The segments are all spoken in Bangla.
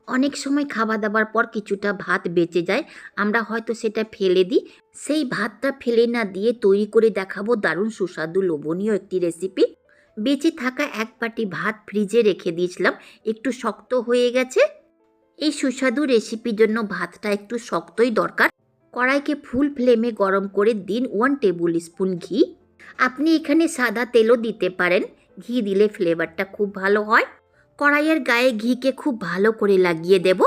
অনেক সময় খাওয়া দাওয়ার পর কিছুটা ভাত বেঁচে যায়, আমরা হয়তো সেটা ফেলে দিই। সেই ভাতটা ফেলে না দিয়ে তৈরি করে দেখাবো দারুণ সুস্বাদু লোভনীয় একটি রেসিপি। বেঁচে থাকা এক বাটি ভাত ফ্রিজে রেখে দিয়েছিলাম, একটু শক্ত হয়ে গেছে। এই সুস্বাদু রেসিপির জন্য ভাতটা একটু শক্তই দরকার। কড়াইকে ফুল ফ্লেমে গরম করে দিন 1 টেবিল স্পুন ঘি। আপনি এখানে সাদা তেলও দিতে পারেন, ঘি দিলে ফ্লেভারটা খুব ভালো হয়। কড়াইয়ের গায়ে ঘিকে খুব ভালো করে লাগিয়ে দেব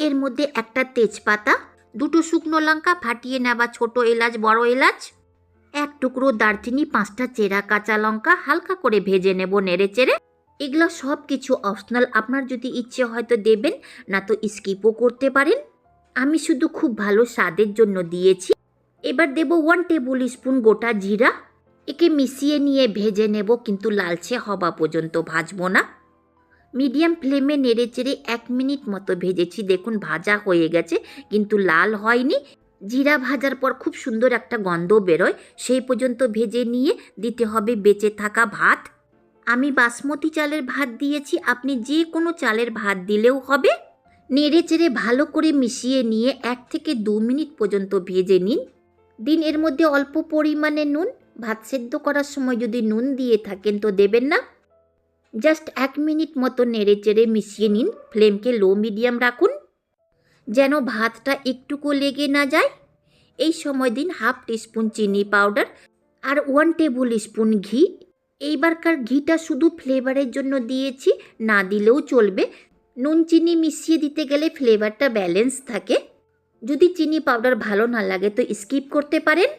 এর মধ্যে একটা তেজপাতা, দুটো শুকনো লঙ্কা, ফাটিয়ে নেওয়া ছোট এলাচ, বড় এলাচ, এক টুকরো দারচিনি, 5টা চেরা কাঁচা লঙ্কা হালকা করে ভেজে নেব নেড়ে চেড়ে। এগুলো সব কিছু অপশনাল, আপনার যদি ইচ্ছে হয়তো দেবেন, না তো স্কিপও করতে পারেন। আমি শুধু খুব ভালো স্বাদের জন্য দিয়েছি। এবার দেব 1 টেবিল স্পুন গোটা জিরা। একে মিশিয়ে নিয়ে ভেজে নেব, কিন্তু লালচে হওয়া পর্যন্ত ভাজবো না। মিডিয়াম ফ্লেমে নেড়ে চেড়ে 1 মিনিট মতো ভেজেছি, দেখুন ভাজা হয়ে গেছে কিন্তু লাল হয়নি। জিরা ভাজার পর খুব সুন্দর একটা গন্ধ বেরোয়, সেই পর্যন্ত ভেজে নিয়ে দিতে হবে বেঁচে থাকা ভাত। আমি বাসমতি চালের ভাত দিয়েছি, আপনি যে কোনো চালের ভাত দিলেও হবে। নেড়ে চেড়ে ভালো করে মিশিয়ে নিয়ে 1 থেকে 2 মিনিট পর্যন্ত ভেজে দিন এর মধ্যে অল্প পরিমাণে নুন। ভাত সেদ্ধ করার সময় যদি নুন দিয়ে থাকেন তো দেবেন না। জাস্ট 1 মিনিট মতো নেড়ে চেড়ে মিশিয়ে নিন, ফ্লেমকে লো মিডিয়াম রাখুন যেন ভাতটা একটুকু লেগে না যায়। এই সময় দিন 1/2 টিস্পুন চিনি পাউডার আর 1 টেবিল স্পুন ঘি। এইবারকার ঘিটা শুধু ফ্লেভারের জন্য দিয়েছি, না দিলেও চলবে। নুন চিনি মিশিয়ে দিতে গেলে ফ্লেভারটা ব্যালেন্স থাকে। যদি চিনি পাউডার ভালো না লাগে তো স্কিপ করতে পারেন।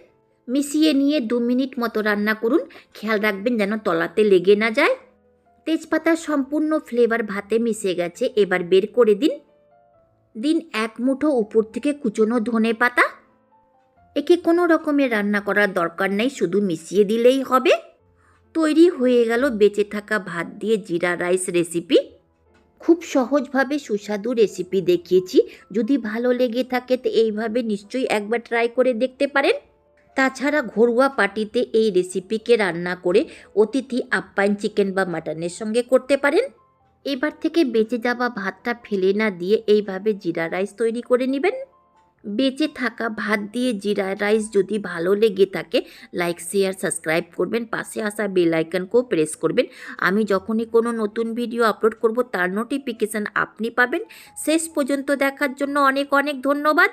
মিশিয়ে নিয়ে 2 মিনিট মতো রান্না করুন, খেয়াল রাখবেন যেন তলাতে লেগে না যায়। তেজপাতার সম্পূর্ণ ফ্লেভার ভাতে মিশে গেছে, এবার বের করে দিন 1 মুঠো উপর থেকে কুচনো ধনে পাতা। একে কোনো রকমের রান্না করার দরকার নেই, শুধু মিশিয়ে দিলেই হবে। তৈরি হয়ে গেল বেঁচে থাকা ভাত দিয়ে জিরা রাইস রেসিপি। খুব সহজভাবে সুস্বাদু রেসিপি দেখিয়েছি, যদি ভালো লেগে থাকে তো এইভাবে নিশ্চয়ই একবার ট্রাই করে দেখতে পারেন। তাছাড়া ঘরোয়া পার্টিতে এই রেসিপিকে রান্না করে অতিথি আপ্যায়ন চিকেন বা মাটনের সঙ্গে করতে পারেন। এবার থেকে বেঁচে যাওয়া ভাতটা ফেলে না দিয়ে এইভাবে জিরা রাইস তৈরি করে নেবেন। বেঁচে থাকা ভাত দিয়ে জিরা রাইস যদি ভালো লেগে থাকে লাইক শেয়ার সাবস্ক্রাইব করবেন, পাশে আসা বেল আইকনকেও প্রেস করবেন। আমি যখনই কোনো নতুন ভিডিও আপলোড করব তার নোটিফিকেশান আপনি পাবেন। শেষ পর্যন্ত দেখার জন্য অনেক অনেক ধন্যবাদ।